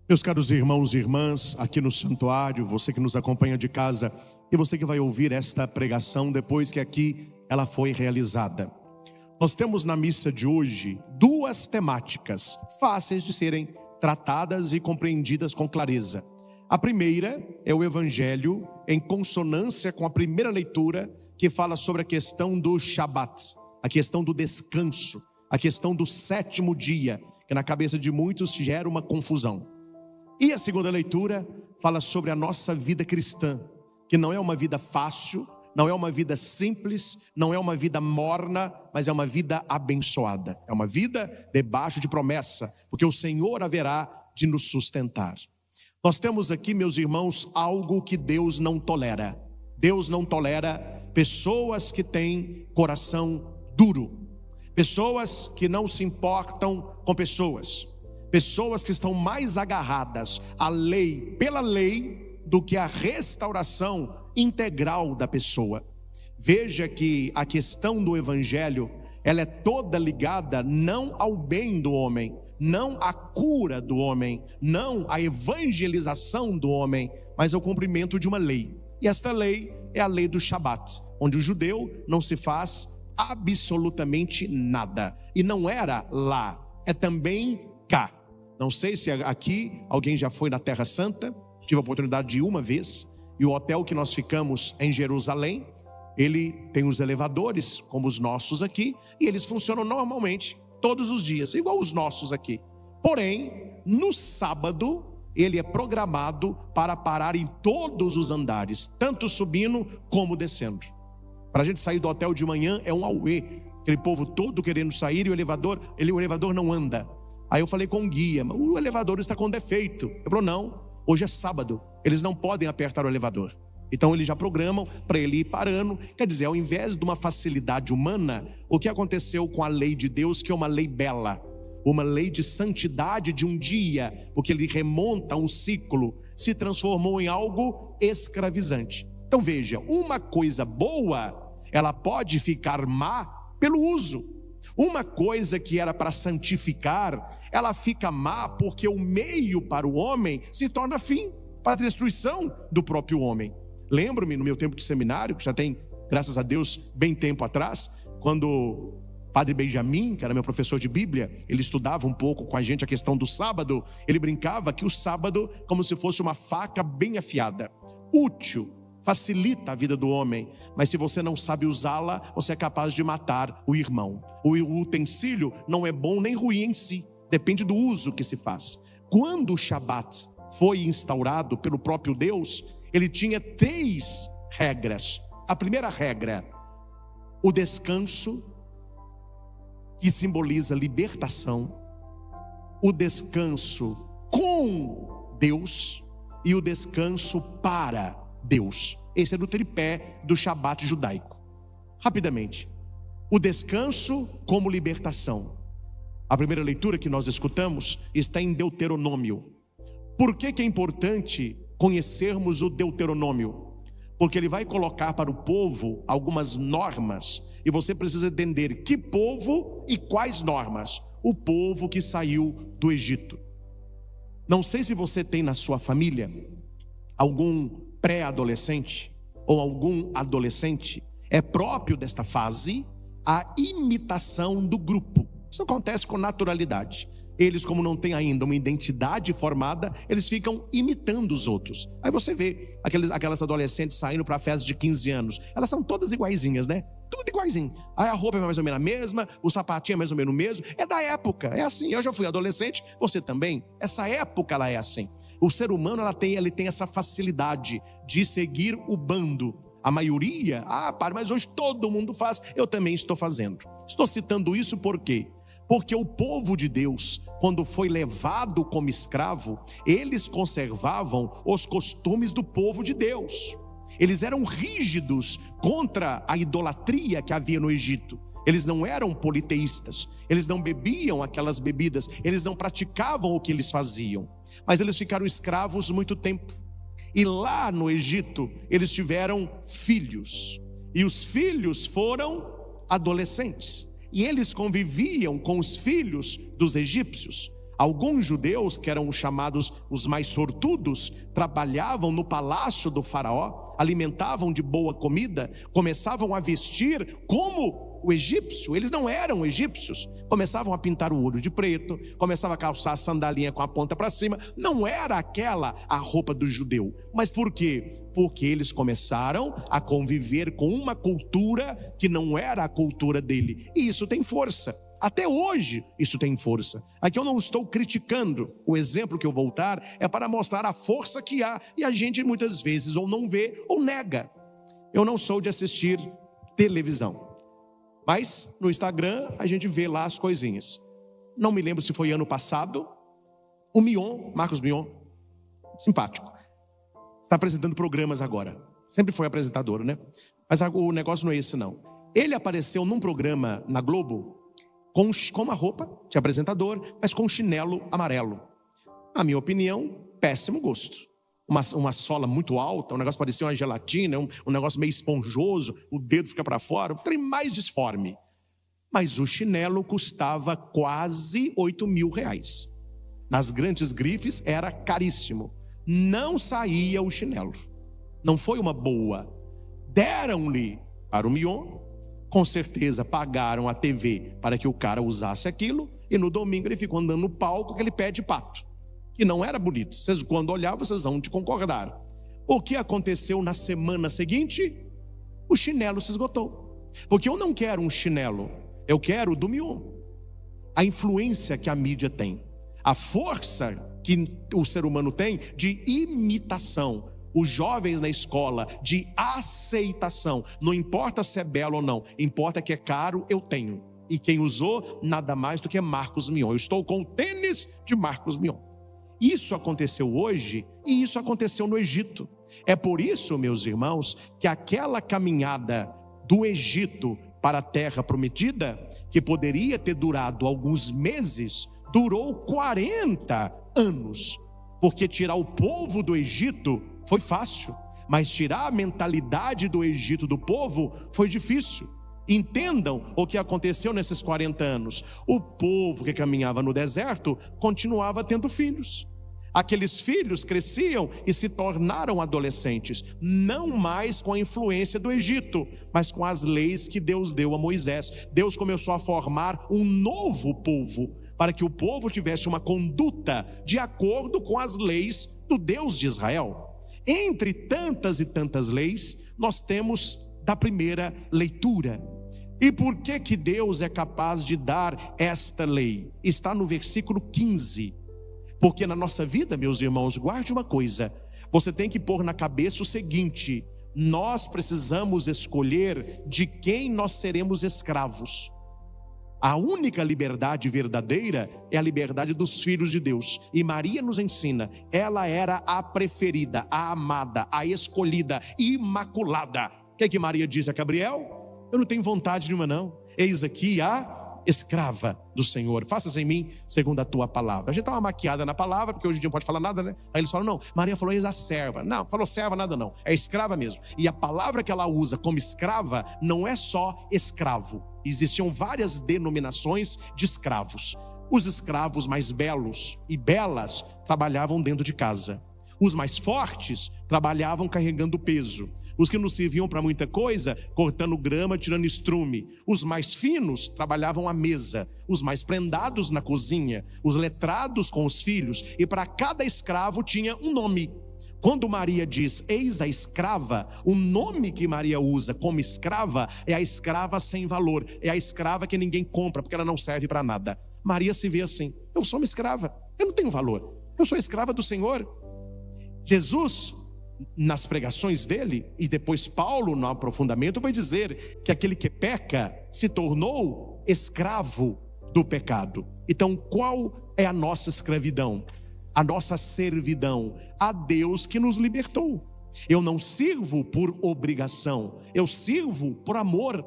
Meus caros irmãos e irmãs, aqui no santuário, você que nos acompanha de casa e você que vai ouvir esta pregação depois que aqui ela foi realizada. Nós temos na missa de hoje duas temáticas fáceis de serem tratadas e compreendidas com clareza. A primeira é o Evangelho em consonância com a primeira leitura, que fala sobre a questão do Shabat, a questão do descanso, a questão do sétimo dia, que na cabeça de muitos gera uma confusão. E a segunda leitura fala sobre a nossa vida cristã, que não é uma vida fácil, não é uma vida simples, não é uma vida morna, mas é uma vida abençoada. É uma vida debaixo de promessa, porque o Senhor haverá de nos sustentar. Nós temos aqui, meus irmãos, algo que Deus não tolera. Deus não tolera pessoas que têm coração duro, pessoas que não se importam com pessoas que estão mais agarradas à lei, pela lei, do que à restauração integral da pessoa. Veja que a questão do Evangelho, ela é toda ligada não ao bem do homem, não à cura do homem, não à evangelização do homem, mas ao cumprimento de uma lei. E esta lei é a lei do Shabat, onde o judeu não se faz absolutamente nada. E não era lá, é também cá. Não sei se aqui alguém já foi na Terra Santa. Tive a oportunidade de ir uma vez. E o hotel que nós ficamos em Jerusalém, ele tem os elevadores, como os nossos aqui, e eles funcionam normalmente, todos os dias, igual os nossos aqui. Porém, no sábado, ele é programado para parar em todos os andares, tanto subindo como descendo. Para a gente sair do hotel de manhã é um auê, aquele povo todo querendo sair e o elevador não anda. Aí eu falei com o guia, o elevador está com defeito. Ele falou, não, hoje é sábado, eles não podem apertar o elevador. Então eles já programam para ele ir parando. Quer dizer, ao invés de uma facilidade humana, o que aconteceu com a lei de Deus, que é uma lei bela, uma lei de santidade de um dia, porque ele remonta a um ciclo, se transformou em algo escravizante. Então veja, uma coisa boa, ela pode ficar má pelo uso. Uma coisa que era para santificar, ela fica má porque o meio para o homem se torna fim, para a destruição do próprio homem. Lembro-me no meu tempo de seminário, que já tem, graças a Deus, bem tempo atrás, quando o Padre Benjamin, que era meu professor de Bíblia, ele estudava um pouco com a gente a questão do sábado. Ele brincava que o sábado, como se fosse uma faca bem afiada, útil, facilita a vida do homem, mas se você não sabe usá-la, você é capaz de matar o irmão. O utensílio não é bom nem ruim em si, depende do uso que se faz. Quando o Shabat foi instaurado pelo próprio Deus, ele tinha 3 regras. A primeira regra, o descanso, que simboliza libertação, o descanso com Deus e o descanso para Deus. Esse é do tripé do Shabat judaico. Rapidamente, o descanso como libertação. A primeira leitura que nós escutamos está em Deuteronômio. Por que é importante conhecermos o Deuteronômio? Porque ele vai colocar para o povo algumas normas, e você precisa entender que povo e quais normas. O povo que saiu do Egito. Não sei se você tem na sua família algum pré-adolescente ou algum adolescente. É próprio desta fase a imitação do grupo. Isso acontece com naturalidade. Eles, como não têm ainda uma identidade formada, eles ficam imitando os outros. Aí você vê aquelas adolescentes saindo para a festa de 15 anos. Elas são todas iguaizinhas, né? Tudo iguaizinho. Aí a roupa é mais ou menos a mesma, o sapatinho é mais ou menos o mesmo. É da época, é assim. Eu já fui adolescente, você também. Essa época ela é assim. O ser humano ele tem essa facilidade de seguir o bando. A maioria, mas hoje todo mundo faz, eu também estou fazendo. Estou citando isso por quê? Porque o povo de Deus, quando foi levado como escravo, eles conservavam os costumes do povo de Deus. Eles eram rígidos contra a idolatria que havia no Egito. Eles não eram politeístas, eles não bebiam aquelas bebidas, eles não praticavam o que eles faziam. Mas eles ficaram escravos muito tempo. E lá no Egito, eles tiveram filhos. E os filhos foram adolescentes. E eles conviviam com os filhos dos egípcios. Alguns judeus, que eram chamados os mais sortudos, trabalhavam no palácio do faraó, alimentavam de boa comida, começavam a vestir como o egípcio. Eles não eram egípcios. Começavam a pintar o olho de preto, começavam a calçar a sandalinha com a ponta para cima. Não era aquela a roupa do judeu. Mas por quê? Porque eles começaram a conviver com uma cultura que não era a cultura dele. E isso tem força. Até hoje isso tem força. Aqui eu não estou criticando. O exemplo que eu vou dar é para mostrar a força que há. E a gente muitas vezes ou não vê ou nega. Eu não sou de assistir televisão, mas no Instagram a gente vê lá as coisinhas. Não me lembro se foi ano passado. O Mion, Marcos Mion, simpático, está apresentando programas agora. Sempre foi apresentador, né? Mas o negócio não é esse não. Ele apareceu num programa na Globo com uma roupa de apresentador, mas com chinelo amarelo. Na minha opinião, péssimo gosto. Uma sola muito alta, um negócio parecia uma gelatina, um negócio meio esponjoso, o dedo fica para fora, um trem mais disforme. Mas o chinelo custava quase R$8.000. Nas grandes grifes era caríssimo. Não saía o chinelo. Não foi uma boa. Deram-lhe para o Mion. Com certeza pagaram a TV para que o cara usasse aquilo. E no domingo ele ficou andando no palco com aquele pé de pato, que não era bonito. Vocês, quando olhar, vocês vão te concordar. O que aconteceu na semana seguinte? O chinelo se esgotou. Porque eu não quero um chinelo, eu quero o do Mion. A influência que a mídia tem, a força que o ser humano tem de imitação. Os jovens na escola, de aceitação. Não importa se é belo ou não, importa que é caro, eu tenho. E quem usou, nada mais do que Marcos Mion. Eu estou com o tênis de Marcos Mion. Isso aconteceu hoje e isso aconteceu no Egito. É por isso, meus irmãos, que aquela caminhada do Egito para a terra prometida, que poderia ter durado alguns meses, durou 40 anos. Porque tirar o povo do Egito foi fácil, mas tirar a mentalidade do Egito do povo foi difícil. Entendam o que aconteceu nesses 40 anos. O povo que caminhava no deserto continuava tendo filhos. Aqueles filhos cresciam e se tornaram adolescentes, não mais com a influência do Egito, mas com as leis que Deus deu a Moisés. Deus começou a formar um novo povo, para que o povo tivesse uma conduta de acordo com as leis do Deus de Israel. Entre tantas e tantas leis, nós temos da primeira leitura. E por que que Deus é capaz de dar esta lei? Está no versículo 15. Porque na nossa vida, meus irmãos, guarde uma coisa. Você tem que pôr na cabeça o seguinte: nós precisamos escolher de quem nós seremos escravos. A única liberdade verdadeira é a liberdade dos filhos de Deus. E Maria nos ensina, ela era a preferida, a amada, a escolhida, imaculada. O que é que Maria diz a Gabriel? Eu não tenho vontade nenhuma não. Eis aqui a escrava do Senhor, faça-se em mim segundo a tua palavra. A gente dá uma maquiada na palavra, porque hoje em dia não pode falar nada, né? Aí eles falam, não, Maria falou eis a serva. Não, falou serva nada não, é escrava mesmo. E a palavra que ela usa como escrava não é só escravo. Existiam várias denominações de escravos. Os escravos mais belos e belas trabalhavam dentro de casa. Os mais fortes trabalhavam carregando peso. Os que não serviam para muita coisa, cortando grama, tirando estrume. Os mais finos trabalhavam à mesa. Os mais prendados na cozinha. Os letrados com os filhos. E para cada escravo tinha um nome. Quando Maria diz, eis a escrava, o nome que Maria usa como escrava é a escrava sem valor. É a escrava que ninguém compra, porque ela não serve para nada. Maria se vê assim, eu sou uma escrava, eu não tenho valor. Eu sou escrava do Senhor. Jesus, nas pregações dele, e depois Paulo no aprofundamento vai dizer que aquele que peca se tornou escravo do pecado. Então qual é a nossa escravidão? A nossa servidão a Deus que nos libertou. Eu não sirvo por obrigação, eu sirvo por amor.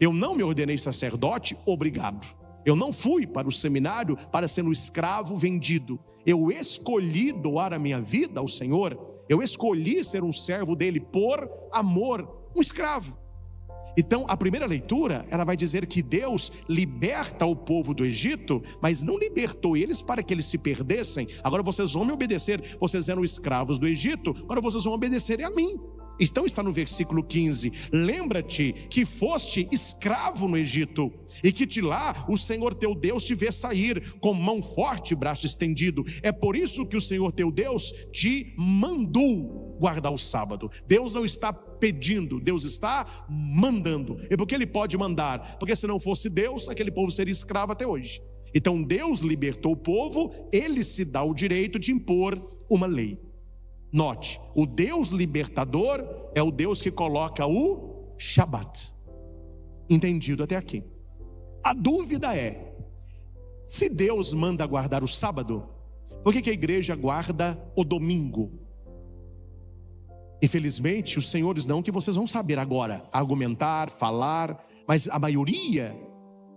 Eu não me ordenei sacerdote obrigado. Eu não fui para o seminário para ser um escravo vendido. Eu escolhi doar a minha vida ao Senhor. Eu escolhi ser um servo dele por amor, um escravo. Então, a primeira leitura, ela vai dizer que Deus liberta o povo do Egito, mas não libertou eles para que eles se perdessem. Agora vocês vão me obedecer, vocês eram escravos do Egito, agora vocês vão obedecer a mim. Então está no versículo 15: lembra-te que foste escravo no Egito, e que de lá o Senhor teu Deus te vê sair com mão forte e braço estendido. É por isso que o Senhor teu Deus te mandou guardar o sábado. Deus não está pedindo, Deus está mandando. E por que Ele pode mandar? Porque se não fosse Deus, aquele povo seria escravo até hoje. Então Deus libertou o povo, Ele se dá o direito de impor uma lei. Note, o Deus libertador é o Deus que coloca o Shabat. Entendido até aqui? A dúvida é: se Deus manda guardar o sábado, por que a igreja guarda o domingo? Infelizmente, os senhores não, que vocês vão saber agora argumentar, falar, mas a maioria,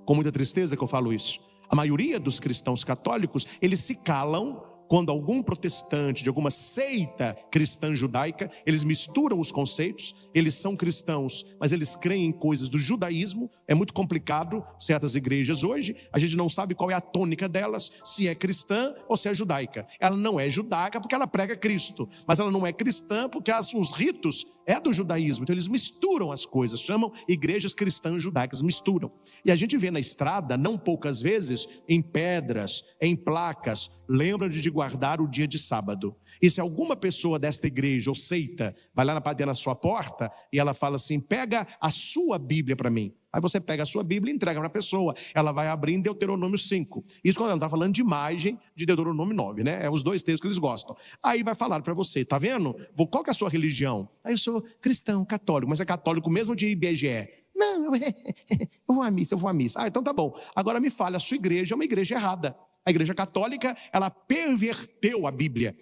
com muita tristeza que eu falo isso, a maioria dos cristãos católicos, eles se calam quando algum protestante de alguma seita cristã judaica, eles misturam os conceitos, eles são cristãos, mas eles creem em coisas do judaísmo. É muito complicado, certas igrejas hoje, a gente não sabe qual é a tônica delas, se é cristã ou se é judaica. Ela não é judaica porque ela prega Cristo, mas ela não é cristã porque os ritos é do judaísmo. Então eles misturam as coisas, chamam igrejas cristãs judaicas, misturam. E a gente vê na estrada, não poucas vezes, em pedras, em placas, lembra-te de guardar o dia de sábado. E se alguma pessoa desta igreja ou seita vai lá bater na sua porta e ela fala assim: pega a sua Bíblia para mim. Aí você pega a sua Bíblia e entrega para a pessoa. Ela vai abrir em Deuteronômio 5. Isso quando ela está falando de imagem de Deuteronômio 9, né? É os dois textos que eles gostam. Aí vai falar para você: tá vendo? Qual que é a sua religião? Aí eu sou cristão, católico. Mas é católico mesmo de IBGE? Não, eu vou à missa. Ah, então tá bom. Agora me fale, a sua igreja é uma igreja errada. A igreja católica, ela perverteu a Bíblia.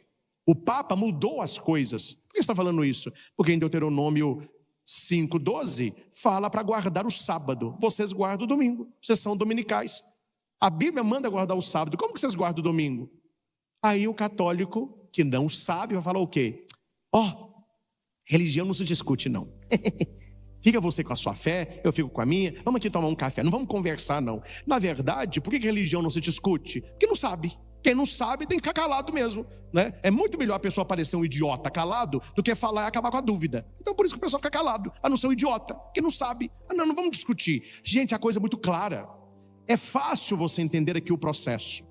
O Papa mudou as coisas. Por que está falando isso? Porque em Deuteronômio 5:12 fala para guardar o sábado. Vocês guardam o domingo, vocês são dominicais. A Bíblia manda guardar o sábado. Como que vocês guardam o domingo? Aí o católico que não sabe vai falar o quê? Religião não se discute não. Fica você com a sua fé, eu fico com a minha. Vamos aqui tomar um café, não vamos conversar não. Na verdade, por que religião não se discute? Porque não sabe. Quem não sabe tem que ficar calado mesmo, né? É muito melhor a pessoa parecer um idiota calado do que falar e acabar com a dúvida. Então por isso que o pessoal fica calado, a não ser um idiota, que não sabe. Não vamos discutir. Gente, a coisa é muito clara. É fácil você entender aqui o processo.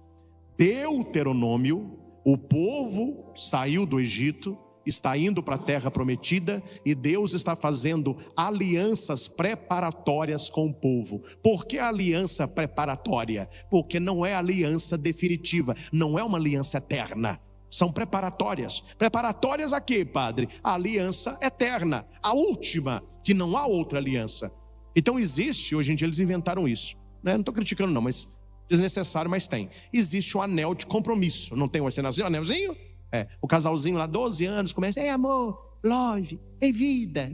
Deuteronômio, o povo saiu do Egito, está indo para a terra prometida e Deus está fazendo alianças preparatórias com o povo. Por que aliança preparatória? Porque não é aliança definitiva, não é uma aliança eterna. São preparatórias. Preparatórias a quê, padre? A aliança eterna, a última, que não há outra aliança. Então existe, hoje em dia eles inventaram isso, né? Não estou criticando não, mas desnecessário, mas tem. Existe o anel de compromisso, não tem o anelzinho? O casalzinho lá, 12 anos, começa: ei amor, love, ei vida.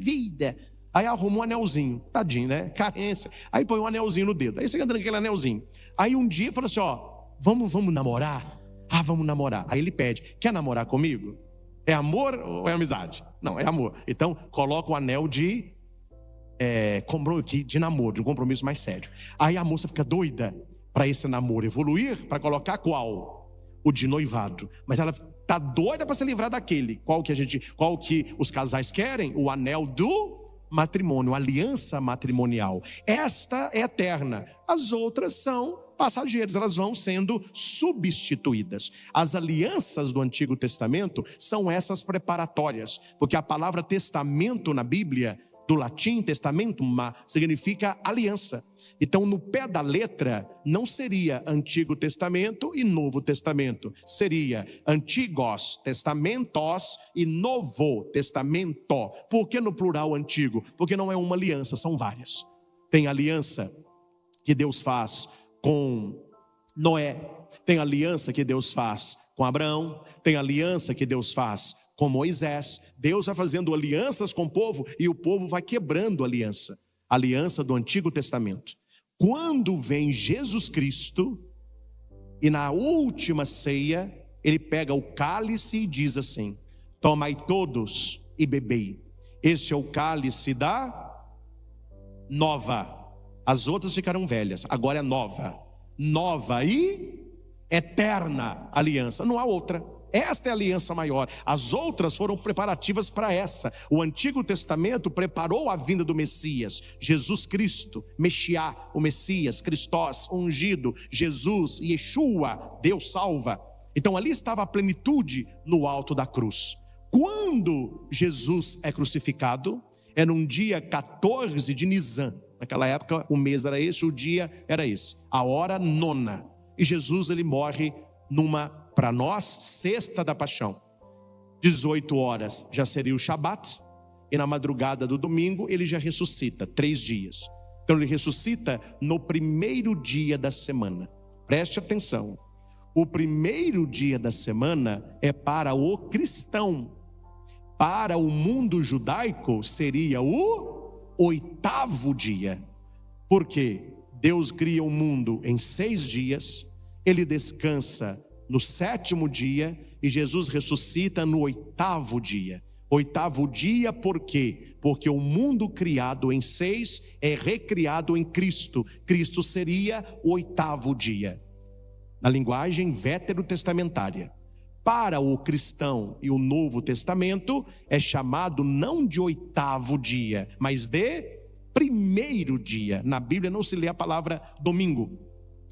Aí arruma um anelzinho, tadinho, né? Carência. Aí põe um anelzinho no dedo. Aí você anda naquele anelzinho. Aí um dia fala assim: vamos namorar? Ah, vamos namorar. Aí ele pede: quer namorar comigo? É amor ou é amizade? Não, é amor. Então coloca o anel de namoro, de um compromisso mais sério. Aí a moça fica doida para esse namoro evoluir, para colocar qual? O de noivado. Mas ela está doida para se livrar daquele. Qual que os casais querem? O anel do matrimônio, a aliança matrimonial. Esta é eterna. As outras são passageiras, elas vão sendo substituídas. As alianças do Antigo Testamento são essas preparatórias, porque a palavra testamento na Bíblia, do latim testamentum, significa aliança. Então no pé da letra não seria Antigo Testamento e Novo Testamento, seria Antigos Testamentos e Novo Testamento. Por que no plural antigo? Porque não é uma aliança, são várias. Tem aliança que Deus faz com Noé, tem aliança que Deus faz com Abraão, tem aliança que Deus faz com Moisés. Deus vai fazendo alianças com o povo e o povo vai quebrando aliança do Antigo Testamento. Quando vem Jesus Cristo e na última ceia ele pega o cálice e diz assim: tomai todos e bebei, este é o cálice da nova. As outras ficaram velhas, agora é nova. Nova e eterna aliança, não há outra. Esta é a aliança maior. As outras foram preparativas para essa. O Antigo Testamento preparou a vinda do Messias, Jesus Cristo, Mexiá, o Messias, Cristós, ungido, Jesus, Yeshua, Deus salva. Então ali estava a plenitude no alto da cruz. Quando Jesus é crucificado, é num dia 14 de Nisan. Naquela época o mês era esse, o dia era esse, a hora 9. E Jesus ele morre numa, para nós, sexta da paixão. 18 horas já seria o Shabat, e na madrugada do domingo ele já ressuscita, 3 dias. Então ele ressuscita no primeiro dia da semana. Preste atenção, o primeiro dia da semana é para o cristão. Para o mundo judaico seria o 8º dia. Por quê? Deus cria o mundo em 6 dias, ele descansa no 7º dia e Jesus ressuscita no 8º dia. 8º dia por quê? Porque o mundo criado em 6 é recriado em Cristo. Cristo seria o 8º dia. Na linguagem veterotestamentária. Para o cristão e o Novo Testamento é chamado não de 8º dia, mas de primeiro dia. Na Bíblia não se lê a palavra domingo,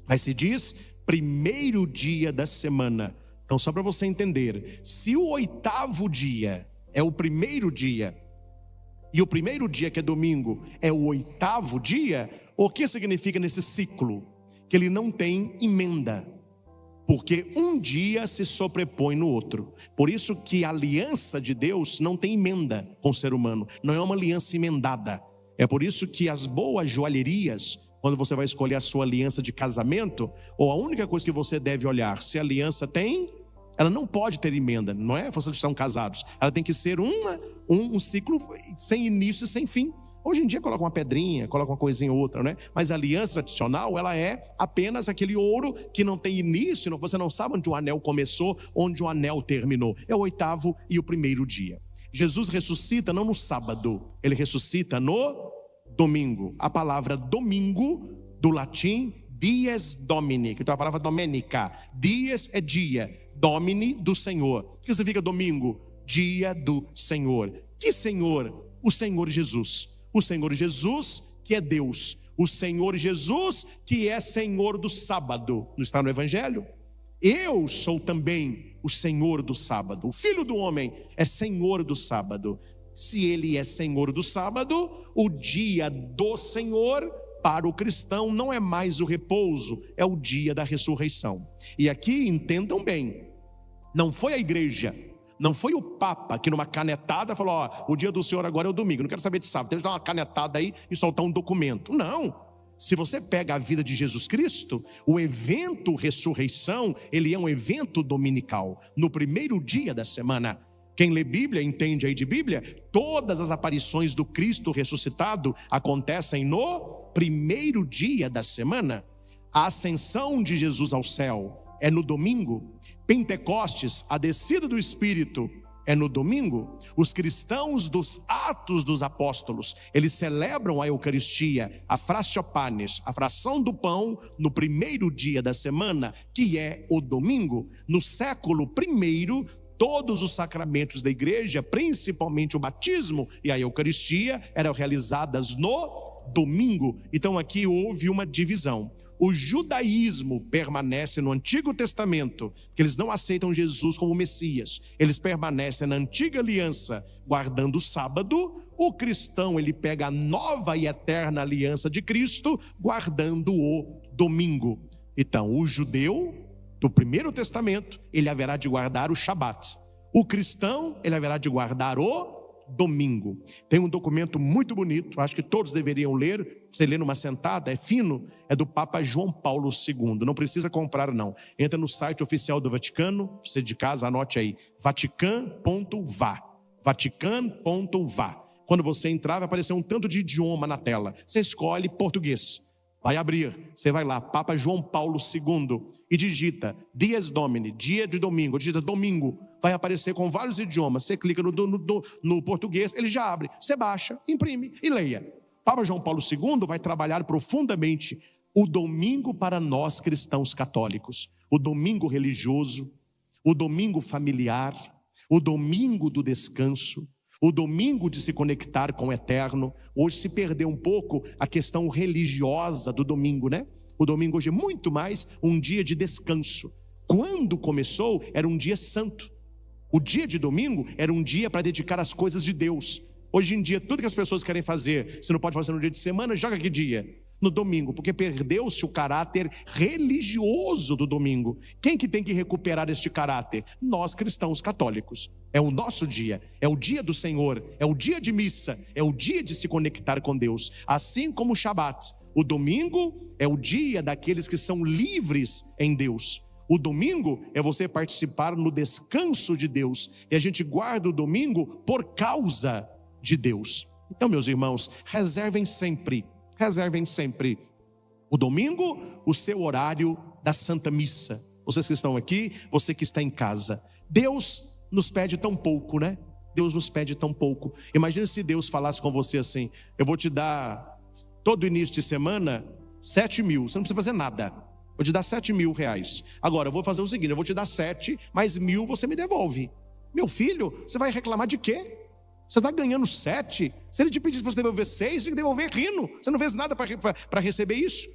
mas se diz primeiro dia da semana. Então só para você entender, se o 8º dia é o primeiro dia, e o primeiro dia que é domingo é o 8º dia, o que significa nesse ciclo? Que ele não tem emenda. Porque um dia se sobrepõe no outro. Por isso que a aliança de Deus não tem emenda com o ser humano. Não é uma aliança emendada. É por isso que as boas joalherias, quando você vai escolher a sua aliança de casamento, ou a única coisa que você deve olhar, se a aliança tem, ela não pode ter emenda. Não é vocês estão casados. Ela tem que ser um ciclo sem início e sem fim. Hoje em dia coloca uma pedrinha, coloca uma coisinha ou outra, né? Mas a aliança tradicional, ela é apenas aquele ouro que não tem início, você não sabe onde o anel começou, onde o anel terminou. É o 8º e o primeiro dia. Jesus ressuscita não no sábado, ele ressuscita no domingo. A palavra domingo, do latim, dies domini, que é a palavra domenica. Dies é dia, domini do Senhor. O que significa domingo? Dia do Senhor. Que Senhor? O Senhor Jesus. O Senhor Jesus, que é Deus. O Senhor Jesus, que é Senhor do sábado. Não está no Evangelho? Eu sou também o Senhor do sábado. O Filho do homem é Senhor do sábado. Se ele é Senhor do sábado, o dia do Senhor para o cristão não é mais o repouso, é o dia da ressurreição. E aqui entendam bem, não foi a igreja, não foi o Papa que numa canetada falou, ó, o dia do Senhor agora é o domingo, não quero saber de sábado, tem que dar uma canetada aí e soltar um documento. Não, se você pega a vida de Jesus Cristo, o evento ressurreição, ele é um evento dominical, no primeiro dia da semana. Quem lê Bíblia, entende aí de Bíblia, todas as aparições do Cristo ressuscitado acontecem no primeiro dia da semana. A ascensão de Jesus ao céu é no domingo. Pentecostes, a descida do Espírito, é no domingo. Os cristãos dos Atos dos Apóstolos, eles celebram a Eucaristia, a fraciopanes, a fração do pão, no primeiro dia da semana, que é o domingo. No século I, todos os sacramentos da igreja, principalmente o batismo e a Eucaristia, eram realizadas no domingo. Então aqui houve uma divisão. O judaísmo permanece no Antigo Testamento, que eles não aceitam Jesus como Messias. Eles permanecem na antiga aliança, guardando o sábado. O cristão, ele pega a nova e eterna aliança de Cristo, guardando o domingo. Então, o judeu do Primeiro Testamento, ele haverá de guardar o Shabat. O cristão, ele haverá de guardar o domingo. Tem um documento muito bonito, acho que todos deveriam ler. Você lê numa sentada, é fino, é do Papa João Paulo II. Não precisa comprar não. Entra no site oficial do Vaticano, você de casa anote aí, vatican.va. Vatican.va. Quando você entrar, vai aparecer um tanto de idioma na tela. Você escolhe português. Vai abrir, você vai lá, Papa João Paulo II, e digita Dies Domini, dia de domingo, digita domingo, vai aparecer com vários idiomas. Você clica no português, ele já abre, você baixa, imprime e leia. Papa João Paulo II vai trabalhar profundamente o domingo para nós cristãos católicos, o domingo religioso, o domingo familiar, o domingo do descanso, o domingo de se conectar com o eterno. Hoje se perdeu um pouco a questão religiosa do domingo, né? O domingo hoje é muito mais um dia de descanso. Quando começou, era um dia santo. O dia de domingo era um dia para dedicar às coisas de Deus. Hoje em dia, tudo que as pessoas querem fazer, se não pode fazer no dia de semana, joga que dia? No domingo, porque perdeu-se o caráter religioso do domingo. Quem que tem que recuperar este caráter? Nós cristãos católicos. É o nosso dia, é o dia do Senhor, é o dia de missa, é o dia de se conectar com Deus. Assim como o Shabat, o domingo é o dia daqueles que são livres em Deus. O domingo é você participar no descanso de Deus, e a gente guarda o domingo por causa de Deus. Então, meus irmãos, reservem sempre o domingo, o seu horário da Santa Missa. Vocês que estão aqui, você que está em casa. Deus nos pede tão pouco, né? Deus nos pede tão pouco. Imagina se Deus falasse com você assim: eu vou te dar todo início de semana 7 mil, você não precisa fazer nada, vou te dar 7 mil reais. Agora eu vou fazer o seguinte: eu vou te dar 7, mais 1.000 você me devolve. Meu filho, você vai reclamar de quê? Você está ganhando 7, se ele te pedisse para você devolver 6, você tem que devolver rindo. Você não fez nada para receber isso.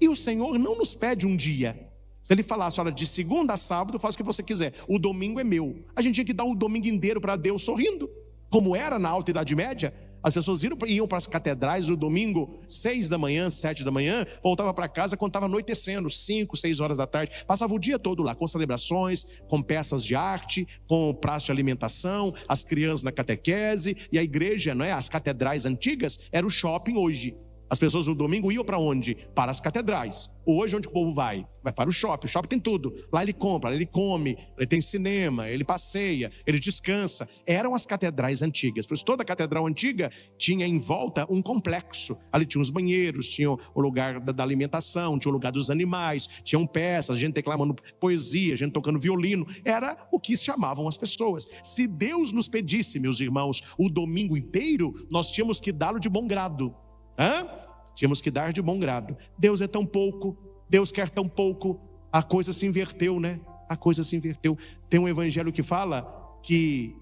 E o Senhor não nos pede um dia. Se ele falasse: olha, de segunda a sábado faz o que você quiser, o domingo é meu, a gente tinha que dar o domingo inteiro para Deus sorrindo, como era na Alta Idade Média. As pessoas iam para as catedrais no domingo, 6 da manhã, 7 da manhã, voltava para casa quando estava anoitecendo, 5, 6 horas da tarde, passava o dia todo lá, com celebrações, com peças de arte, com praça de alimentação, as crianças na catequese, e a igreja, não é? As catedrais antigas, era o shopping hoje. As pessoas no domingo iam para onde? Para as catedrais. Hoje, onde o povo vai? Vai para o shopping. O shopping tem tudo. Lá ele compra, lá ele come, ele tem cinema, ele passeia, ele descansa. Eram as catedrais antigas. Por isso, toda catedral antiga tinha em volta um complexo. Ali tinha os banheiros, tinha o lugar da alimentação, tinha o lugar dos animais, tinham peças, gente declamando poesia, gente tocando violino. Era o que chamavam as pessoas. Se Deus nos pedisse, meus irmãos, o domingo inteiro, nós tínhamos que dá-lo de bom grado. Tínhamos que dar de bom grado. Deus é tão pouco, Deus quer tão pouco. A coisa se inverteu, né? A coisa se inverteu. Tem um evangelho que fala que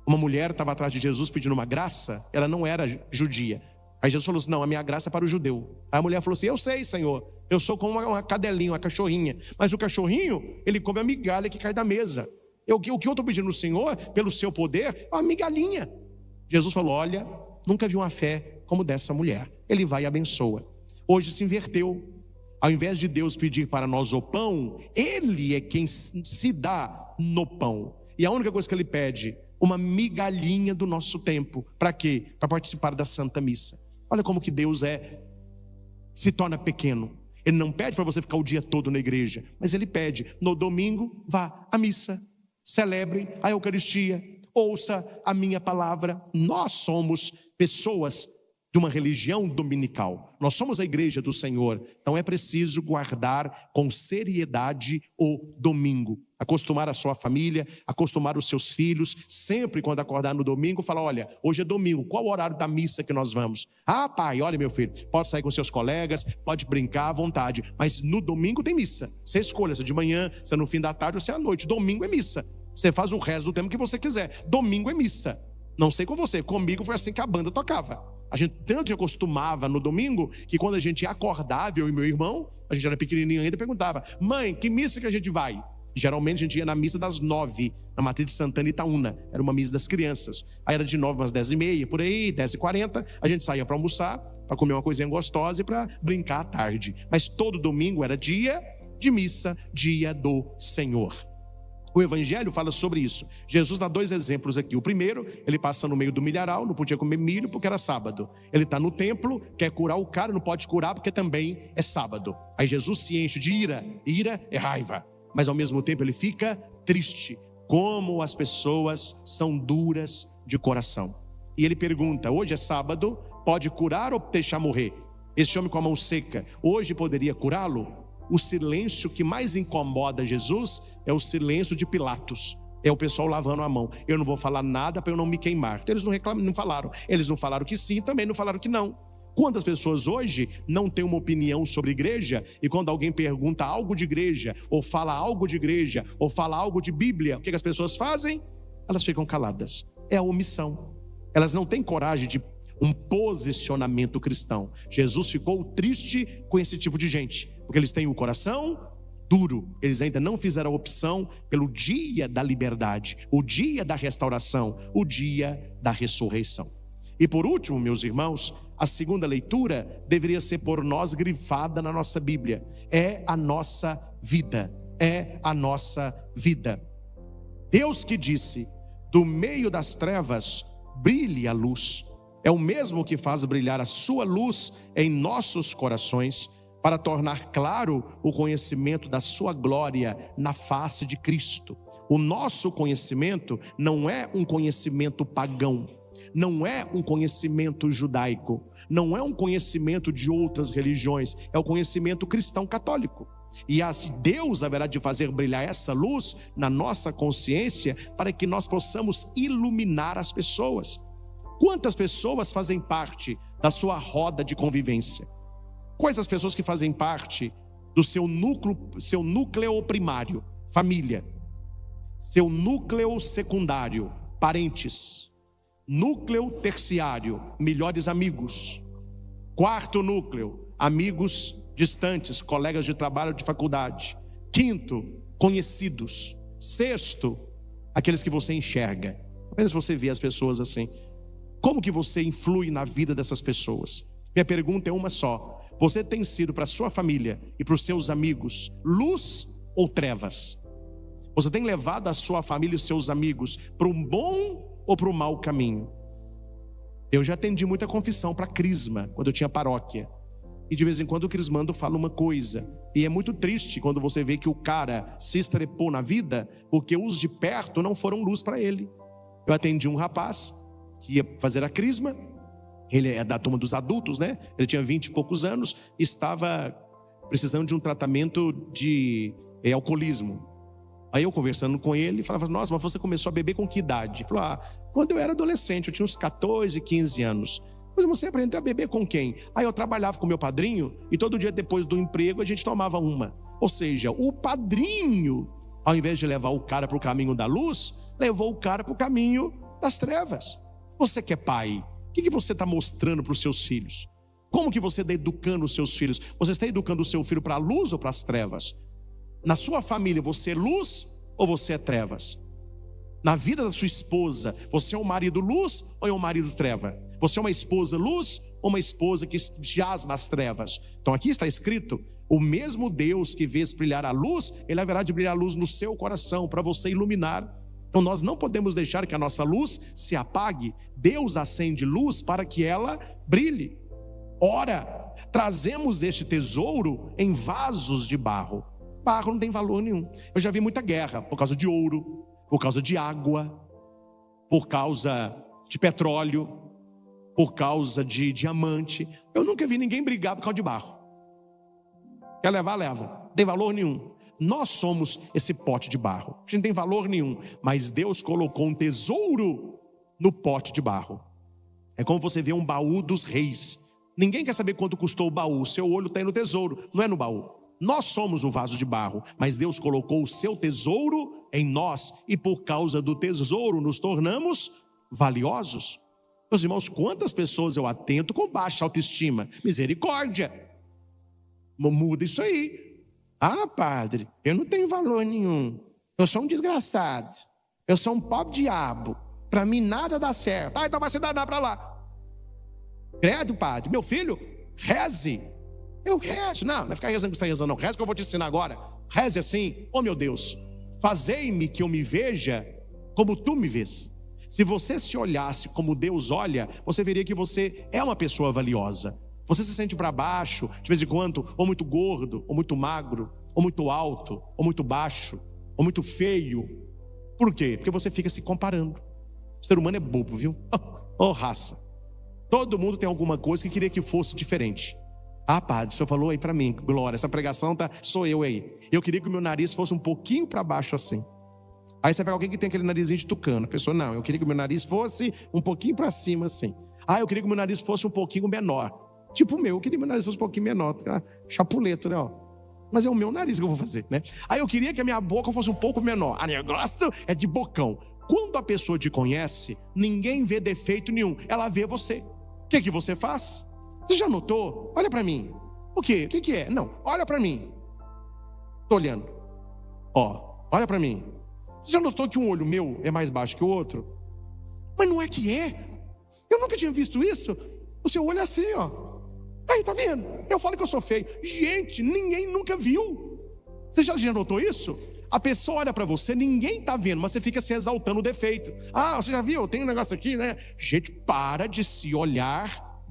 uma mulher estava atrás de Jesus pedindo uma graça. Ela não era judia. Aí Jesus falou assim: não, a minha graça é para o judeu. Aí a mulher falou assim: eu sei, Senhor, eu sou como uma cadelinha, uma cachorrinha. Mas o cachorrinho, ele come a migalha que cai da mesa. O que eu estou pedindo no Senhor, pelo seu poder, é uma migalhinha. Jesus falou: olha, nunca vi uma fé como dessa mulher. Ele vai e abençoa. Hoje se inverteu. Ao invés de Deus pedir para nós o pão, Ele é quem se dá no pão. E a única coisa que Ele pede, uma migalhinha do nosso tempo. Para quê? Para participar da Santa Missa. Olha como que Deus se torna pequeno. Ele não pede para você ficar o dia todo na igreja, mas Ele pede: no domingo, vá à missa, celebre a Eucaristia, ouça a minha palavra. Nós somos pessoas de uma religião dominical. Nós somos a igreja do Senhor. Então é preciso guardar com seriedade o domingo. Acostumar a sua família, acostumar os seus filhos. Sempre quando acordar no domingo, falar: olha, hoje é domingo, qual o horário da missa que nós vamos? Ah, pai, olha, meu filho, pode sair com seus colegas, pode brincar à vontade, mas no domingo tem missa. Você escolhe, se é de manhã, se é no fim da tarde ou se é à noite. Domingo é missa. Você faz o resto do tempo que você quiser. Domingo é missa. Não sei com você, comigo foi assim que a banda tocava. A gente tanto que acostumava no domingo, que quando a gente acordava, eu e meu irmão, a gente era pequenininho ainda, perguntava: mãe, que missa que a gente vai? E geralmente a gente ia na missa das 9, na Matriz de Santana, Itaúna. Era uma missa das crianças. Aí era de 9 às 10h30, por aí, 10h40, a gente saía para almoçar, para comer uma coisinha gostosa e para brincar à tarde. Mas todo domingo era dia de missa, dia do Senhor. O evangelho fala sobre isso. Jesus dá 2 exemplos aqui. O primeiro, ele passa no meio do milharal, não podia comer milho porque era sábado. Ele está no templo, quer curar o cara, não pode curar porque também é sábado. Aí Jesus se enche de ira. Ira é raiva, mas ao mesmo tempo ele fica triste. Como as pessoas são duras de coração. E ele pergunta: hoje é sábado, pode curar ou deixar morrer? Esse homem com a mão seca, hoje poderia curá-lo? O silêncio que mais incomoda Jesus é o silêncio de Pilatos. É o pessoal lavando a mão. Eu não vou falar nada para eu não me queimar. Então eles não reclamam, não falaram. Eles não falaram que sim, também não falaram que não. Quantas pessoas hoje não têm uma opinião sobre igreja, e quando alguém pergunta algo de igreja, ou fala algo de igreja, ou fala algo de Bíblia, o que as pessoas fazem? Elas ficam caladas. É a omissão. Elas não têm coragem de um posicionamento cristão. Jesus ficou triste com esse tipo de gente, porque eles têm o coração duro. Eles ainda não fizeram a opção pelo dia da liberdade, o dia da restauração, o dia da ressurreição. E por último, meus irmãos, a segunda leitura deveria ser por nós grifada na nossa Bíblia. É a nossa vida. É a nossa vida. Deus que disse: do meio das trevas brilhe a luz. É o mesmo que faz brilhar a sua luz em nossos corações, para tornar claro o conhecimento da sua glória na face de Cristo. O nosso conhecimento não é um conhecimento pagão, não é um conhecimento judaico, não é um conhecimento de outras religiões, é o conhecimento cristão católico. E Deus haverá de fazer brilhar essa luz na nossa consciência, para que nós possamos iluminar as pessoas. Quantas pessoas fazem parte da sua roda de convivência? Quais as pessoas que fazem parte do seu núcleo primário, família, seu núcleo secundário, parentes, núcleo terciário, melhores amigos, quarto núcleo, amigos distantes, colegas de trabalho, de faculdade, quinto, conhecidos, sexto, aqueles que você enxerga. Apenas você vê as pessoas assim. Como que você influi na vida dessas pessoas? Minha pergunta é uma só: você tem sido para a sua família e para os seus amigos luz ou trevas? Você tem levado a sua família e os seus amigos para um bom ou para um mau caminho? Eu já atendi muita confissão para crisma, quando eu tinha paróquia. E de vez em quando o crismando fala uma coisa. E é muito triste quando você vê que o cara se estrepou na vida, porque os de perto não foram luz para ele. Eu atendi um rapaz que ia fazer a crisma. Ele é da turma dos adultos, né? Ele tinha 20 e poucos anos, estava precisando de um tratamento de alcoolismo. Aí eu conversando com ele, falava: nossa, mas você começou a beber com que idade? Ele falou: quando eu era adolescente, eu tinha uns 14, 15 anos. Mas você aprendeu a beber com quem? Aí eu trabalhava com meu padrinho, e todo dia depois do emprego a gente tomava uma. Ou seja, o padrinho, ao invés de levar o cara para o caminho da luz, levou o cara para o caminho das trevas. Você que é pai, o que você está mostrando para os seus filhos? Como que você está educando os seus filhos? Você está educando o seu filho para a luz ou para as trevas? Na sua família, você é luz ou você é trevas? Na vida da sua esposa, você é um marido luz ou é um marido treva? Você é uma esposa luz ou uma esposa que jaz nas trevas? Então aqui está escrito: o mesmo Deus que vê brilhar a luz, Ele haverá de brilhar a luz no seu coração, para você iluminar. Então nós não podemos deixar que a nossa luz se apague. Deus acende luz para que ela brilhe. Ora, trazemos este tesouro em vasos de barro. Barro não tem valor nenhum. Eu já vi muita guerra por causa de ouro, por causa de água, por causa de petróleo, por causa de diamante. Eu nunca vi ninguém brigar por causa de barro. Quer levar, leva. Não tem valor nenhum. Nós somos esse pote de barro. A gente não tem valor nenhum, mas Deus colocou um tesouro no pote de barro. É como você vê um baú dos reis. Ninguém quer saber quanto custou o baú. Seu olho está no tesouro, não é no baú. Nós somos o vaso de barro, mas Deus colocou o seu tesouro em nós, e por causa do tesouro nos tornamos valiosos. Meus irmãos, quantas pessoas eu atento com baixa autoestima? Misericórdia. Muda isso aí. Padre, eu não tenho valor nenhum. Eu sou um desgraçado. Eu sou um pobre diabo. Para mim nada dá certo. Então vai se danar para lá. Credo, padre. Meu filho, reze. Eu rezo. Não é ficar rezando que você está rezando, não. Reze que eu vou te ensinar agora. Reze assim: oh meu Deus, fazei-me que eu me veja como tu me vês. Se você se olhasse como Deus olha, você veria que você é uma pessoa valiosa. Você se sente para baixo, de vez em quando, ou muito gordo, ou muito magro, ou muito alto, ou muito baixo, ou muito feio. Por quê? Porque você fica se comparando. O ser humano é bobo, viu? Raça. Todo mundo tem alguma coisa que queria que fosse diferente. Padre, o senhor falou aí para mim, glória, essa pregação sou eu aí. Eu queria que o meu nariz fosse um pouquinho para baixo assim. Aí você pega alguém que tem aquele narizinho de tucano. A pessoa: não, eu queria que o meu nariz fosse um pouquinho para cima assim. Eu queria que o meu nariz fosse um pouquinho menor. Tipo o meu, eu queria que meu nariz fosse um pouquinho menor, chapuleto, né? Ó. Mas é o meu nariz que eu vou fazer, né? Aí eu queria que a minha boca fosse um pouco menor. A minha gosto é de bocão. Quando a pessoa te conhece, ninguém vê defeito nenhum. Ela vê você. O que você faz? Você já notou? Olha pra mim. O quê? O que é? Não, olha pra mim. Tô olhando. Ó, olha pra mim. Você já notou que um olho meu é mais baixo que o outro? Mas não é que é. Eu nunca tinha visto isso. O seu olho é assim, ó. Aí, tá vendo? Eu falo que eu sou feio. Gente, ninguém nunca viu. Você já notou isso? A pessoa olha pra você, ninguém tá vendo, mas você fica se exaltando o defeito. Ah, você já viu? Tem um negócio aqui, né? Gente, para de se olhar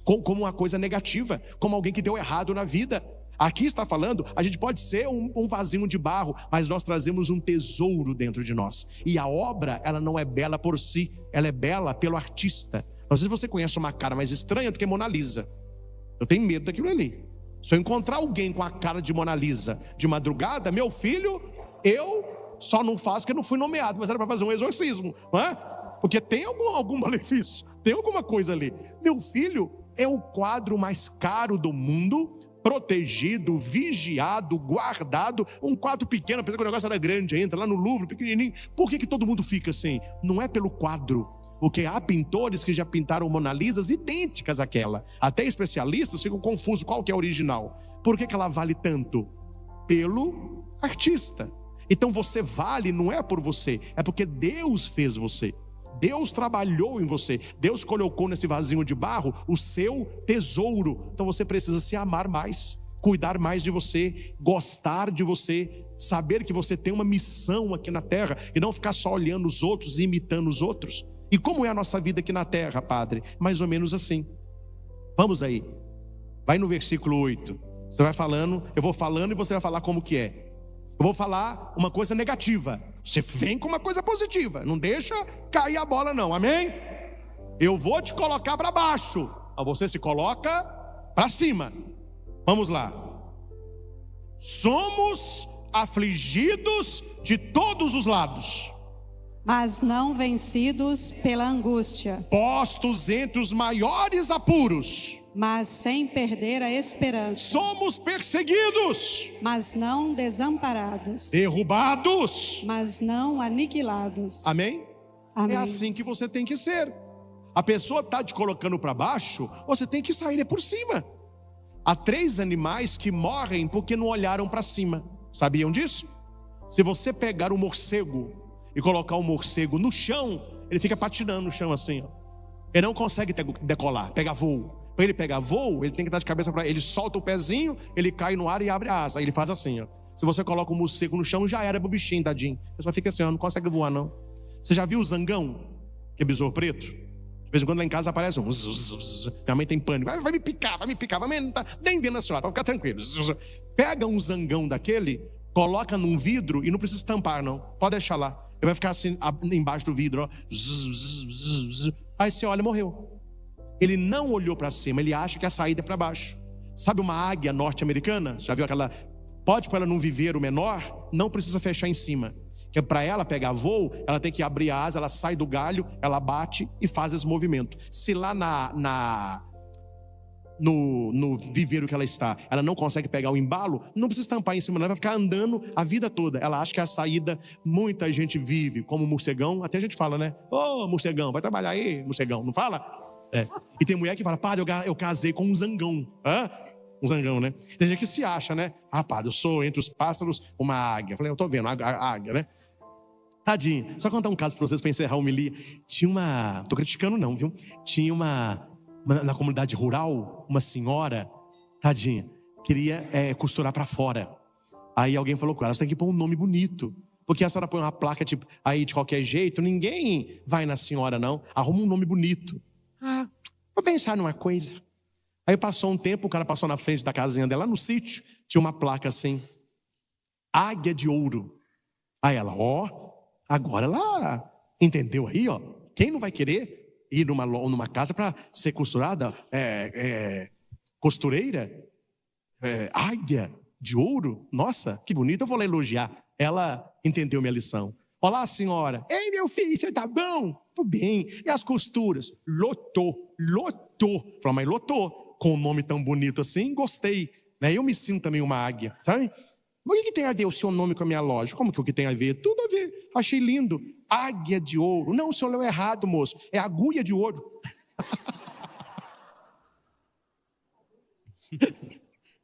como uma coisa negativa, como alguém que deu errado na vida. Aqui está falando, a gente pode ser um vasinho de barro, mas nós trazemos um tesouro dentro de nós. E a obra, ela não é bela por si, ela é bela pelo artista. Não sei se você conhece uma cara mais estranha do que Mona Lisa. Eu tenho medo daquilo ali. Se eu encontrar alguém com a cara de Mona Lisa de madrugada, meu filho, eu só não faço porque não fui nomeado, mas era para fazer um exorcismo, não é? Porque tem algum malefício, tem alguma coisa ali. Meu filho é o quadro mais caro do mundo, protegido, vigiado, guardado. Um quadro pequeno, apesar que o negócio era grande ainda, lá no Louvre, pequenininho. Por que todo mundo fica assim? Não é pelo quadro. Porque há pintores que já pintaram Mona Lisas idênticas àquela. Até especialistas ficam confusos qual que é a original. Por que ela vale tanto? Pelo artista. Então você vale não é por você, é porque Deus fez você. Deus trabalhou em você. Deus colocou nesse vasinho de barro o seu tesouro. Então você precisa se amar mais, cuidar mais de você, gostar de você, saber que você tem uma missão aqui na terra e não ficar só olhando os outros e imitando os outros. E como é a nossa vida aqui na terra, Padre? Mais ou menos assim. Vamos aí. Vai no versículo 8. Você vai falando, eu vou falando e você vai falar como que é. Eu vou falar uma coisa negativa. Você vem com uma coisa positiva. Não deixa cair a bola não, amém? Eu vou te colocar para baixo. Você se coloca para cima. Vamos lá. Somos afligidos de todos os lados, mas não vencidos pela angústia, postos entre os maiores apuros, mas sem perder a esperança. Somos perseguidos, mas não desamparados. Derrubados, mas não aniquilados. Amém? Amém. É assim que você tem que ser. A pessoa está te colocando para baixo, você tem que sair por cima. Há 3 animais que morrem porque não olharam para cima. Sabiam disso? Se você pegar um morcego e colocar o morcego no chão, ele fica patinando no chão assim, ó. Ele não consegue decolar, pegar voo. Para ele pegar voo, ele tem que estar de cabeça para ele. Solta o pezinho, ele cai no ar e abre a asa. Ele faz assim, ó. Se você coloca o morcego no chão, já era pro bichinho, tadinho. Ele só fica assim, ó, não consegue voar não. Você já viu o zangão, que é besouro preto? De vez em quando lá em casa aparece um. Minha mãe tem pânico. Vai me picar, vai não tá nem vendo a senhora, pode ficar tranquilo. Pega um zangão daquele, coloca num vidro e não precisa tampar não. Pode deixar lá. Ele vai ficar assim, embaixo do vidro, ó. Aí você olha, morreu. Ele não olhou para cima, ele acha que a saída é para baixo. Sabe uma águia norte-americana? Já viu aquela? Pode para ela não viver o menor, não precisa fechar em cima. Que para ela pegar voo, ela tem que abrir a asa, ela sai do galho, ela bate e faz esse movimento. Se lá no viveiro que ela está, ela não consegue pegar o embalo, não precisa tampar em cima, ela vai ficar andando a vida toda. Ela acha que é a saída. Muita gente vive como morcegão, até a gente fala, né? Ô, morcegão, vai trabalhar aí, morcegão, não fala? É. E tem mulher que fala, padre, eu casei com um zangão. Hã? Um zangão, né? Tem gente que se acha, né? Ah, padre, eu sou entre os pássaros uma águia. Eu falei, eu tô vendo, a águia, né? Tadinho. Só contar um caso pra vocês, pra encerrar a homilia. Tinha uma... Tô criticando não, viu? Tinha na comunidade rural, uma senhora, tadinha, queria costurar pra fora. Aí alguém falou com ela, você tem que pôr um nome bonito. Porque a senhora põe uma placa tipo, aí de qualquer jeito, ninguém vai na senhora não. Arruma um nome bonito. Ah, vou pensar numa coisa. Aí passou um tempo, o cara passou na frente da casinha dela, lá no sítio, tinha uma placa assim, Águia de Ouro. Aí ela, agora ela entendeu aí, ó. Quem não vai querer ir numa casa para ser costurada, costureira, águia de ouro? Nossa, que bonito, eu vou lá elogiar. Ela entendeu minha lição. Olá, senhora. Ei, meu filho, você tá bom? Tudo bem. E as costuras? Lotou. Falei, mas lotou. Com um nome tão bonito assim, gostei. Né? Eu me sinto também uma águia, sabe? Mas o que tem a ver o seu nome com a minha loja? Como que o que tem a ver? Tudo a ver. Achei lindo. Águia de ouro. Não, o senhor leu errado, moço. É agulha de ouro.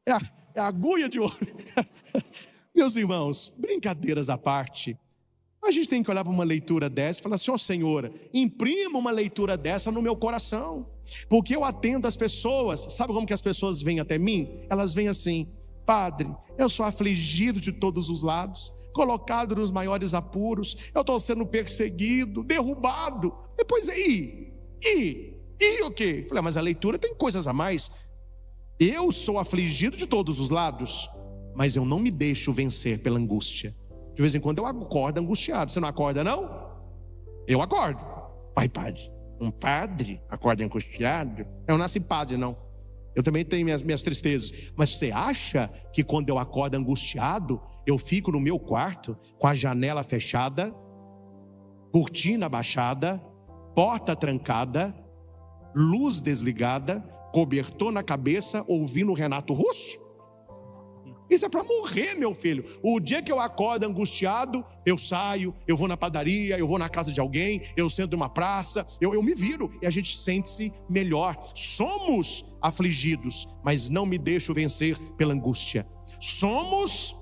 É agulha de ouro. Meus irmãos, brincadeiras à parte, a gente tem que olhar para uma leitura dessa e falar assim, Senhora, imprima uma leitura dessa no meu coração, porque eu atendo as pessoas. Sabe como que as pessoas vêm até mim? Elas vêm assim, Padre, eu sou afligido de todos os lados, colocado nos maiores apuros, eu estou sendo perseguido, derrubado. Depois, e o quê? Falei, mas a leitura tem coisas a mais. Eu sou afligido de todos os lados, mas eu não me deixo vencer pela angústia. De vez em quando eu acordo angustiado. Você não acorda, não? Eu acordo. Pai, padre, um padre acorda angustiado? Eu não nasci padre, não. Eu também tenho minhas tristezas. Mas você acha que quando eu acordo angustiado, eu fico no meu quarto com a janela fechada, cortina baixada, porta trancada, luz desligada, cobertor na cabeça, ouvindo o Renato Russo? Isso é para morrer, meu filho. O dia que eu acordo angustiado, eu saio, eu vou na padaria, eu vou na casa de alguém, eu sento numa praça, eu me viro e a gente sente-se melhor. Somos afligidos, mas não me deixo vencer pela angústia. Somos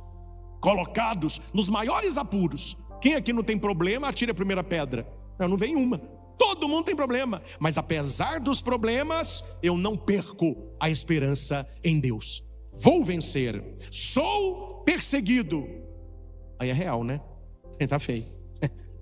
colocados nos maiores apuros. Quem aqui não tem problema, atire a primeira pedra. Não vem uma. Todo mundo tem problema, mas apesar dos problemas, eu não perco a esperança em Deus. Vou vencer. Sou perseguido. Aí é real, né? Tá feio.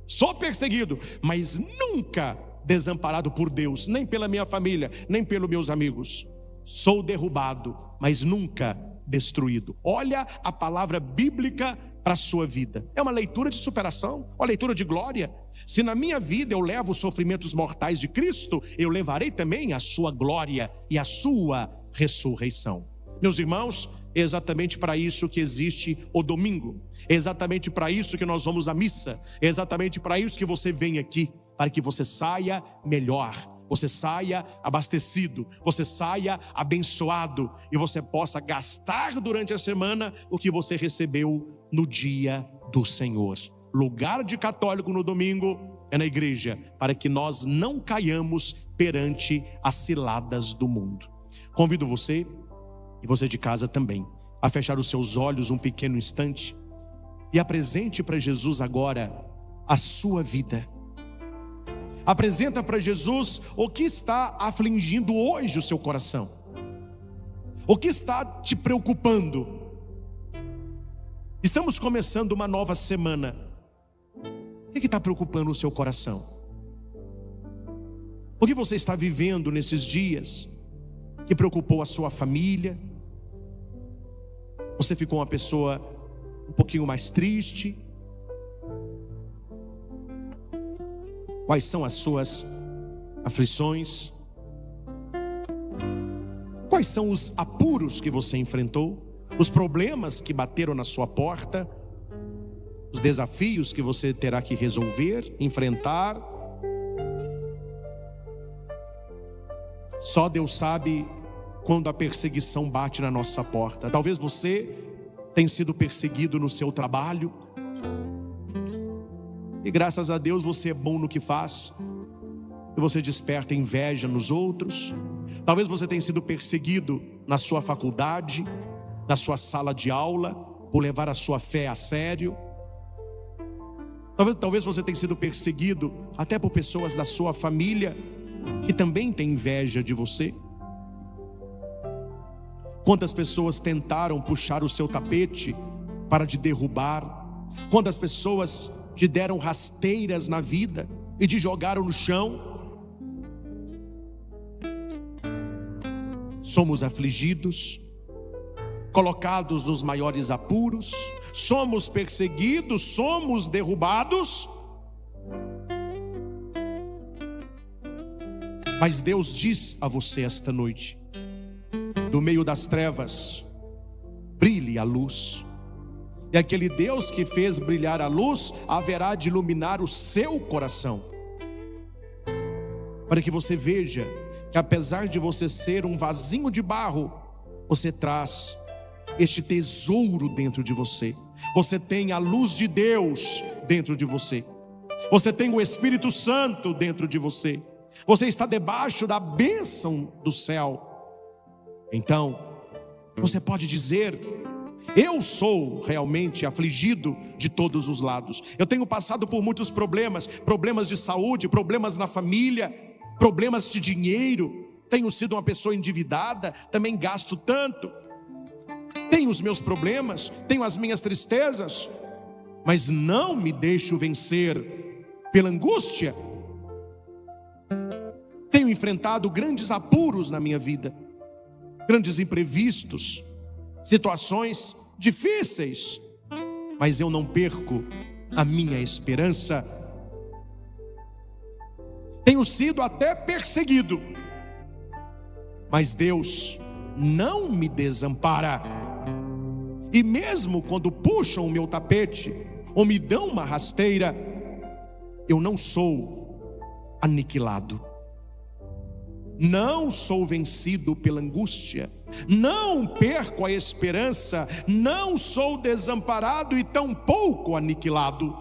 Sou perseguido, mas nunca desamparado por Deus, nem pela minha família, nem pelos meus amigos. Sou derrubado, mas nunca destruído. Olha a palavra bíblica para a sua vida. É uma leitura de superação, uma leitura de glória. Se na minha vida eu levo os sofrimentos mortais de Cristo, eu levarei também a sua glória e a sua ressurreição. Meus irmãos, é exatamente para isso que existe o domingo. É exatamente para isso que nós vamos à missa. É exatamente para isso que você vem aqui, para que você saia melhor, você saia abastecido, você saia abençoado e você possa gastar durante a semana o que você recebeu no dia do Senhor. Lugar de católico no domingo é na igreja, para que nós não caiamos perante as ciladas do mundo. Convido você, e você de casa também, a fechar os seus olhos um pequeno instante e apresente para Jesus agora a sua vida. Apresenta para Jesus o que está afligindo hoje o seu coração, o que está te preocupando. Estamos começando uma nova semana. O que está preocupando o seu coração? O que você está vivendo nesses dias que preocupou a sua família? Você ficou uma pessoa um pouquinho mais triste? Quais são as suas aflições? Quais são os apuros que você enfrentou? Os problemas que bateram na sua porta? Os desafios que você terá que resolver, enfrentar? Só Deus sabe quando a perseguição bate na nossa porta. Talvez você tenha sido perseguido no seu trabalho, e graças a Deus você é bom no que faz, e você desperta inveja nos outros. Talvez você tenha sido perseguido na sua faculdade, na sua sala de aula, por levar a sua fé a sério. Talvez você tenha sido perseguido até por pessoas da sua família que também têm inveja de você. Quantas pessoas tentaram puxar o seu tapete para te derrubar? Quantas pessoas te deram rasteiras na vida e te jogaram no chão? Somos afligidos, colocados nos maiores apuros, somos perseguidos, somos derrubados. Mas Deus diz a você esta noite: do meio das trevas brilhe a luz. E aquele Deus que fez brilhar a luz haverá de iluminar o seu coração, para que você veja que apesar de você ser um vasinho de barro, você traz este tesouro dentro de você. Você tem a luz de Deus dentro de você. Você tem o Espírito Santo dentro de você. Você está debaixo da bênção do céu. Então, você pode dizer: eu sou realmente afligido de todos os lados. Eu tenho passado por muitos problemas, problemas de saúde, problemas na família, problemas de dinheiro. Tenho sido uma pessoa endividada, também gasto tanto. Tenho os meus problemas, tenho as minhas tristezas, mas não me deixo vencer pela angústia. Tenho enfrentado grandes apuros na minha vida, grandes imprevistos, situações difíceis, mas eu não perco a minha esperança. Tenho sido até perseguido, mas Deus não me desampara. E mesmo quando puxam o meu tapete ou me dão uma rasteira, eu não sou aniquilado. Não sou vencido pela angústia, não perco a esperança, não sou desamparado e tampouco aniquilado.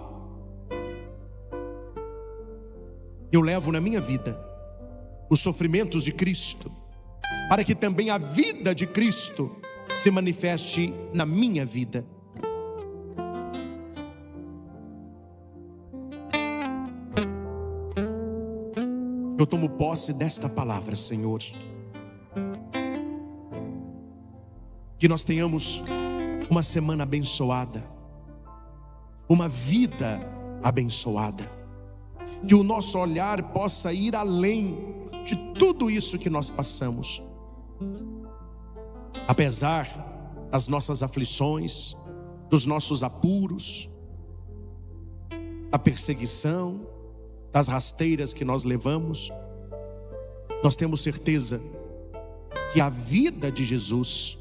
Eu levo na minha vida os sofrimentos de Cristo, para que também a vida de Cristo se manifeste na minha vida. Eu tomo posse desta palavra, Senhor. Que nós tenhamos uma semana abençoada, uma vida abençoada. Que o nosso olhar possa ir além de tudo isso que nós passamos. Apesar das nossas aflições, dos nossos apuros, da perseguição, das rasteiras que nós levamos, nós temos certeza que a vida de Jesus,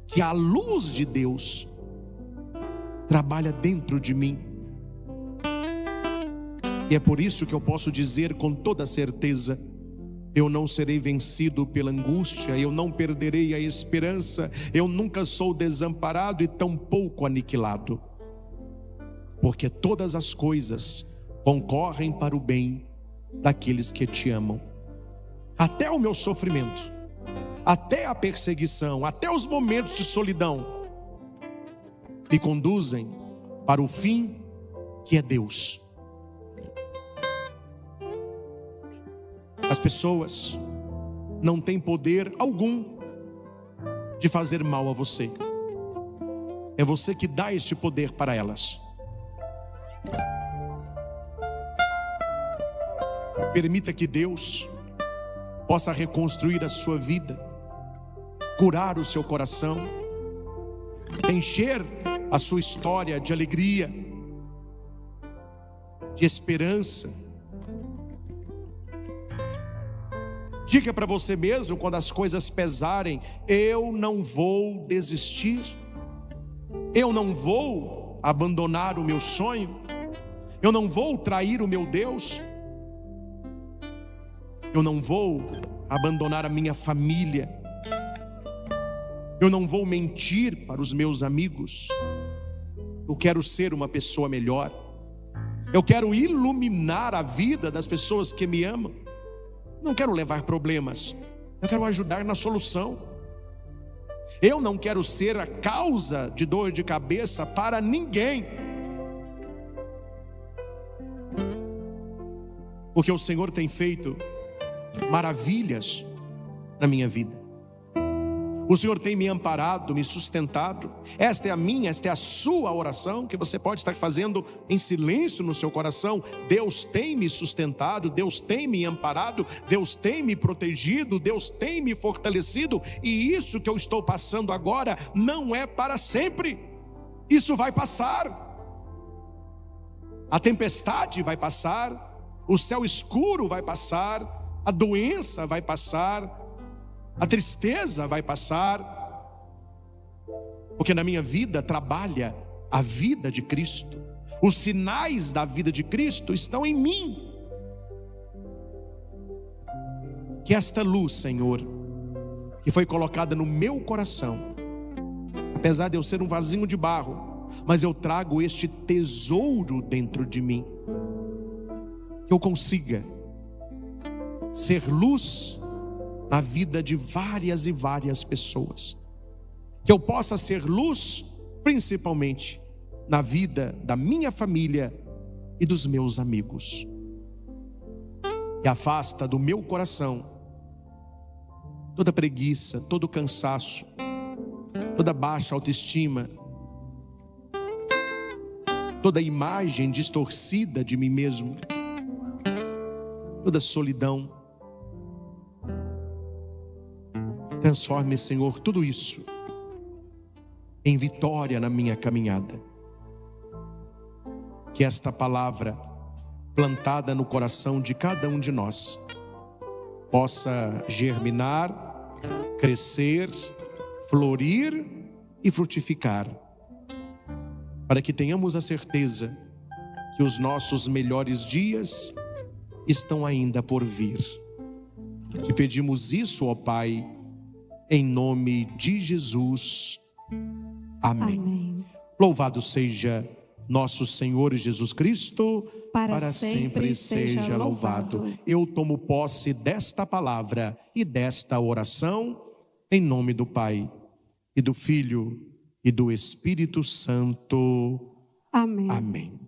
que a luz de Deus trabalha dentro de mim. E é por isso que eu posso dizer com toda certeza: eu não serei vencido pela angústia, eu não perderei a esperança, eu nunca sou desamparado e tampouco aniquilado, porque todas as coisas concorrem para o bem daqueles que te amam. Até o meu sofrimento, até a perseguição, até os momentos de solidão me conduzem para o fim, que é Deus. As pessoas não têm poder algum de fazer mal a você. É você que dá este poder para elas. Permita que Deus possa reconstruir a sua vida, curar o seu coração, encher a sua história de alegria, de esperança. Diga para você mesmo, quando as coisas pesarem: eu não vou desistir, eu não vou abandonar o meu sonho, eu não vou trair o meu Deus, eu não vou abandonar a minha família, eu não vou mentir para os meus amigos. Eu quero ser uma pessoa melhor, eu quero iluminar a vida das pessoas que me amam. Não quero levar problemas, eu quero ajudar na solução. Eu não quero ser a causa de dor de cabeça para ninguém, porque o Senhor tem feito maravilhas na minha vida. O Senhor tem me amparado, me sustentado. Esta é a minha, esta é a sua oração, que você pode estar fazendo em silêncio no seu coração. Deus tem me sustentado, Deus tem me amparado, Deus tem me protegido, Deus tem me fortalecido. E isso que eu estou passando agora não é para sempre. Isso vai passar. A tempestade vai passar, o céu escuro vai passar, a doença vai passar, a tristeza vai passar, porque na minha vida trabalha a vida de Cristo. Os sinais da vida de Cristo estão em mim. Que esta luz, Senhor, que foi colocada no meu coração, apesar de eu ser um vasinho de barro, mas eu trago este tesouro dentro de mim, que eu consiga ser luz na vida de várias e várias pessoas, que eu possa ser luz principalmente na vida da minha família e dos meus amigos. E afasta do meu coração toda preguiça, todo cansaço, toda baixa autoestima, toda imagem distorcida de mim mesmo, toda solidão. Transforme, Senhor, tudo isso em vitória na minha caminhada. Que esta palavra, plantada no coração de cada um de nós, possa germinar, crescer, florir e frutificar, para que tenhamos a certeza que os nossos melhores dias estão ainda por vir. Te pedimos isso, ó Pai, em nome de Jesus. Amém. Amém. Louvado seja nosso Senhor Jesus Cristo, Para sempre seja louvado. Eu tomo posse desta palavra e desta oração, em nome do Pai, e do Filho, e do Espírito Santo. Amém. Amém.